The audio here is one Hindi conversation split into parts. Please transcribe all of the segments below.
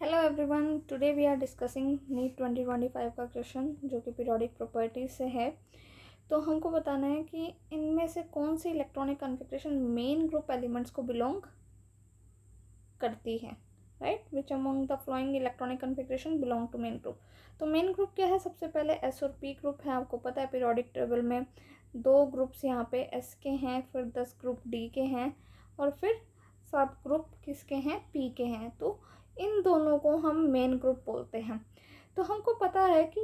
Hello everyone, today we are discussing NEET 2025 का क्वेश्चन जो कि पीरियोडिक प्रॉपर्टीज से है। तो हमको बताना है कि इनमें से कौन सी electronic configuration main group elements को बिलोंग करती है, right. Which among the following electronic configuration belong to main group. तो मेन ग्रुप क्या है? सबसे पहले एस और पी ग्रुप है। आपको पता है पीरियोडिक टेबल में 2 ग्रुप्स यहाँ पे एस के हैं, फिर 10 ग्रुप डी के हैं और फिर 7 ग्रुप किसके हैं? पी के हैं। तो इन दोनों को हम मेन ग्रुप बोलते हैं। तो हमको पता है कि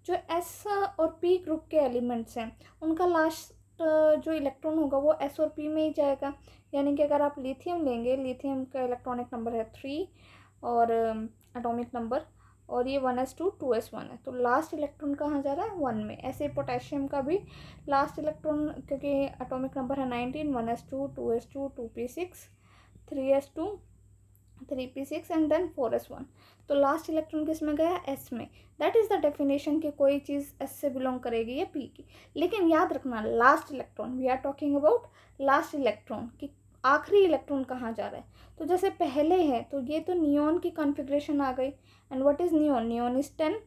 जो एस और पी ग्रुप के एलिमेंट्स हैं उनका लास्ट जो इलेक्ट्रॉन होगा वो एस और पी में ही जाएगा। यानी कि अगर आप लिथियम लेंगे, लिथियम का इलेक्ट्रॉनिक नंबर है 3 और एटॉमिक नंबर, और ये 1s2 2s1 है, तो लास्ट इलेक्ट्रॉन कहाँ जा रहा है? 1 में। ऐसे पोटेशियम का भी लास्ट इलेक्ट्रॉन, क्योंकि एटॉमिक नंबर है 19, 1s2 2s2 2p6 3s2 3p6 and then 4s1, तो लास्ट इलेक्ट्रॉन किस में गया? एस में। दैट इज द डेफिनेशन कि कोई चीज़ एस से बिलोंग करेगी या पी की। लेकिन याद रखना, last electron, we are talking about last electron कि आखिरी इलेक्ट्रॉन कहाँ जा रहा है। तो जैसे पहले है तो ये तो नियॉन की कॉन्फ़िगरेशन आ गई। And what is neon? Neon is 10,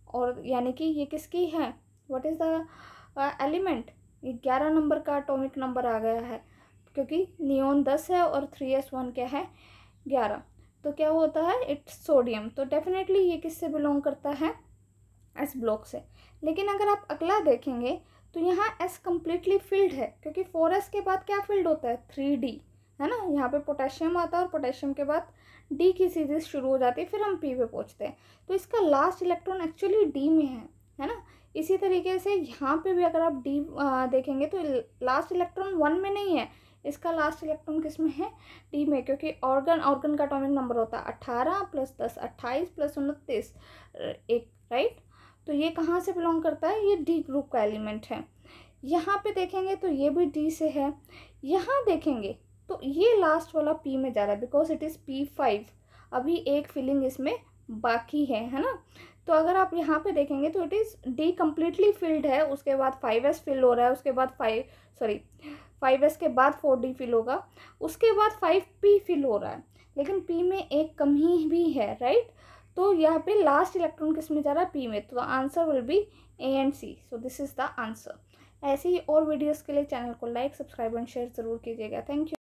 और यानी कि ये किसकी है? What is the element? ये 11 नंबर का एटॉमिक नंबर आ गया है, क्योंकि नियॉन 10 है और 3s1 क्या है? 11। तो क्या होता है? It's sodium. तो डेफिनेटली ये किससे बिलोंग करता है? एस ब्लॉक से। लेकिन अगर आप अगला देखेंगे तो यहाँ एस कम्प्लीटली फिल्ड है, क्योंकि 4s के बाद क्या फिल्ड होता है? 3d, है ना। यहाँ पे पोटेशियम आता है और पोटेशियम के बाद डी की सीरीज शुरू हो जाती है, फिर हम पी पे पहुँचते हैं। तो इसका लास्ट इलेक्ट्रॉन एक्चुअली डी में है ना। इसी तरीके से यहाँ पे भी अगर आप डी देखेंगे तो लास्ट इलेक्ट्रॉन 1 में नहीं है, इसका लास्ट इलेक्ट्रॉन किस में है? डी में, क्योंकि ऑर्गन का एटॉमिक नंबर होता है 18 + 10 28 + 29 1, राइट। तो ये कहाँ से बिलोंग करता है? ये डी ग्रुप का एलिमेंट है। यहाँ पे देखेंगे तो ये भी डी से है। यहाँ देखेंगे तो ये लास्ट वाला पी में जा रहा है, बिकॉज इट इज़ P5। अभी एक फिलिंग इसमें बाकी है ना। तो अगर आप यहाँ पे देखेंगे तो it is D completely field है, उसके बाद 5s फिल हो रहा है, उसके बाद 5s के बाद 4d फिल होगा, उसके बाद 5p फिल हो रहा है, लेकिन p में एक कमी भी है, राइट। तो यहाँ पे लास्ट इलेक्ट्रॉन किस में जा रहा है? p में। तो answer will be A and C। So this is the answer. ऐसे ही और वीडियोस के लिए चैनल को लाइक, सब्सक्राइब एंड शेयर जरूर कीजिएगा। Thank you.